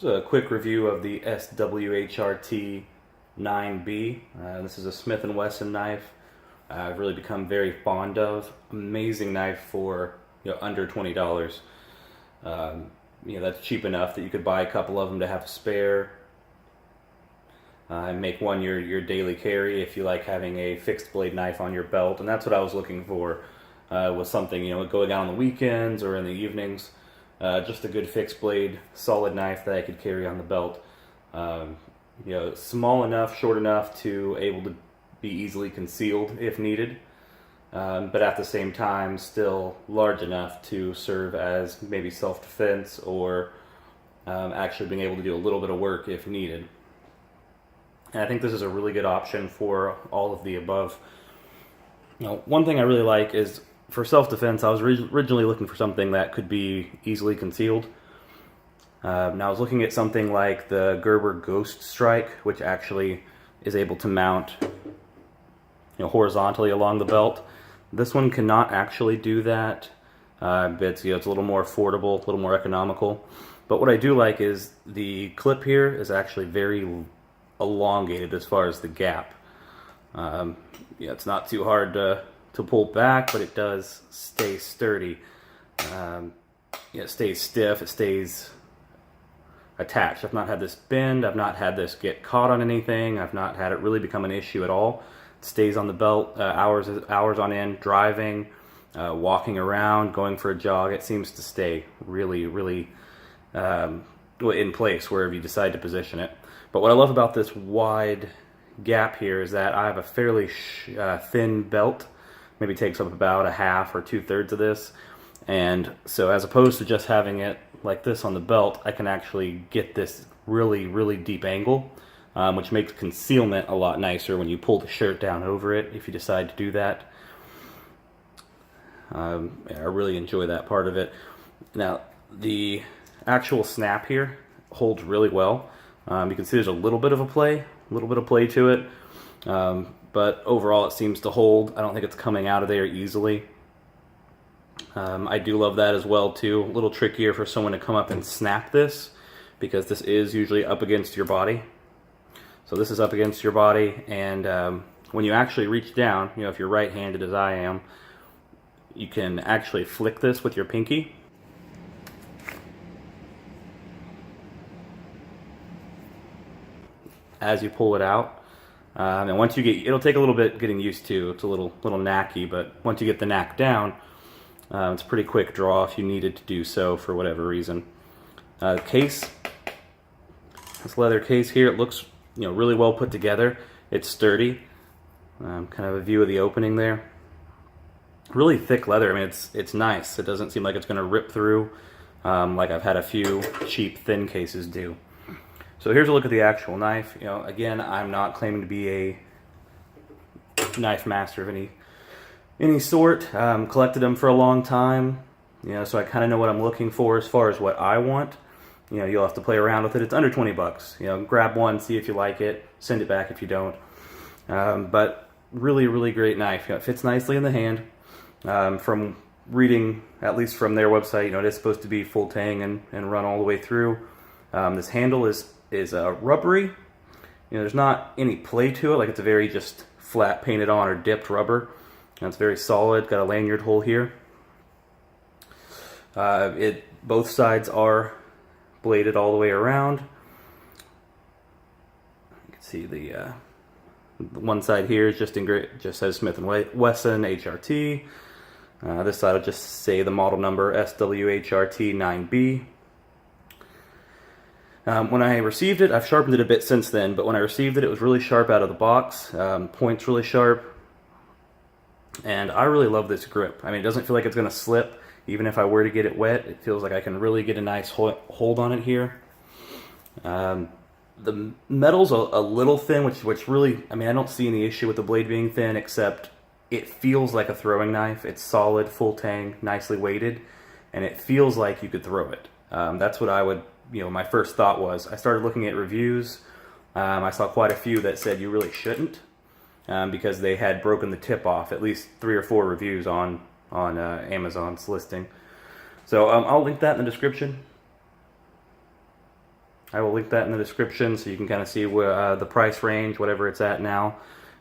A quick review of the SWHRT9B. This is a Smith and Wesson knife. I've really become very fond of. Amazing knife for under $20. That's cheap enough that you could buy a couple of them to have a spare and make one your daily carry if you like having a fixed blade knife on your belt. And that's what I was looking for, was something going out on the weekends or in the evenings. Just a good fixed blade, solid knife that I could carry on the belt. Small enough, short enough to able to be easily concealed if needed, but at the same time still large enough to serve as maybe self-defense or actually being able to do a little bit of work if needed. And I think this is a really good option for all of the above. One thing I really like is, for self-defense, I was originally looking for something that could be easily concealed. Now I was looking at something like the Gerber Ghost Strike, which actually is able to mount horizontally along the belt. This one cannot actually do that. It's a little more affordable, a little more economical. But what I do like is the clip here is actually very elongated as far as the gap. It's not too hard to pull back, but it does stay sturdy. It stays stiff, it stays attached. I've not had this bend, I've not had this get caught on anything, I've not had it really become an issue at all. It stays on the belt hours on end, driving, walking around, going for a jog. It seems to stay really in place wherever you decide to position it. But what I love about this wide gap here is that I have a fairly thin belt. Maybe takes up about a half or 2/3 of this, and so as opposed to just having it like this on the belt, I can actually get this really deep angle, which makes concealment a lot nicer when you pull the shirt down over it, if you decide to do that. I really enjoy that part of it. Now the actual snap here holds really well. You can see there's a little bit of play to it. But overall it seems to hold. I don't think it's coming out of there easily. I do love that as well too. A little trickier for someone to come up and snap this, because this is usually up against your body. So this is up against your body, and when you actually reach down, if you're right-handed as I am, you can actually flick this with your pinky. As you pull it out. And once you it'll take a little bit getting used to. It's a little knacky, but once you get the knack down, it's a pretty quick draw if you needed to do so for whatever reason. Case, this leather case here, it looks really well put together. It's sturdy. Kind of a view of the opening there. Really thick leather. I mean, it's nice. It doesn't seem like it's going to rip through like I've had a few cheap thin cases do. So here's a look at the actual knife. Again, I'm not claiming to be a knife master of any sort. Collected them for a long time, so I kind of know what I'm looking for as far as what I want. You'll have to play around with it. It's under 20 bucks. Grab one, see if you like it, send it back if you don't. But really great knife. It fits nicely in the hand. From reading, at least from their website, it is supposed to be full tang and run all the way through. This handle is rubbery. There's not any play to it, like it's a very just flat painted on or dipped rubber. It's very solid. Got a lanyard hole here. Both sides are bladed all the way around. You can see the one side here is just says Smith and Wesson HRT. This side will just say the model number SWHRT9B. When I received it, I've sharpened it a bit since then, but when I received it, it was really sharp out of the box. Point's really sharp. And I really love this grip. I mean, it doesn't feel like it's going to slip. Even if I were to get it wet, it feels like I can really get a nice hold on it here. The metal's a little thin, which really, I mean, I don't see any issue with the blade being thin, except it feels like a throwing knife. It's solid, full tang, nicely weighted, and it feels like you could throw it. That's what I would, my first thought was. I started looking at reviews. I saw quite a few that said you really shouldn't, because they had broken the tip off. At least 3 or 4 reviews on Amazon's listing. So I'll link that in the description. I will link that in the description so you can kind of see where the price range, whatever it's at now,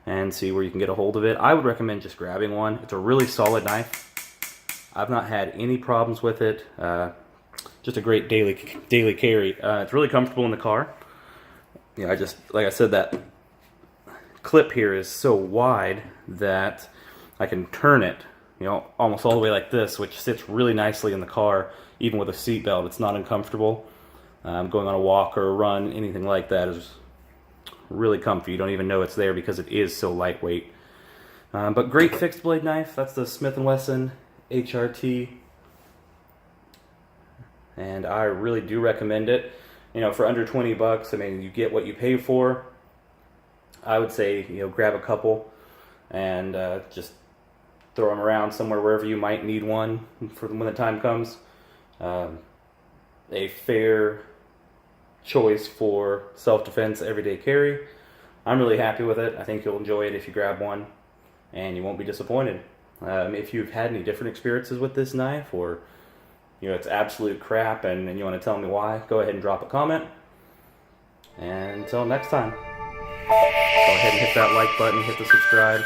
and see where you can get a hold of it. I would recommend just grabbing one. It's a really solid knife. I've not had any problems with it. Just a great daily carry. It's really comfortable in the car. You know, like I said, that clip here is so wide that I can turn it, you know, almost all the way like this, which sits really nicely in the car, even with a seat belt. It's not uncomfortable. Going on a walk or a run, anything like that is really comfy. You don't even know it's there because it is so lightweight. But great fixed blade knife. That's the Smith and Wesson HRT. And I really do recommend it. You know, for under 20 bucks, I mean, you get what you pay for. I would say, you know, grab a couple and just throw them around somewhere wherever you might need one for when the time comes. A fair choice for self-defense everyday carry. I'm really happy with it. I think you'll enjoy it if you grab one, and you won't be disappointed. If you've had any different experiences with this knife, or you know it's absolute crap and you want to tell me why, go ahead and drop a comment. And until next time, go ahead and hit that like button, hit the subscribe.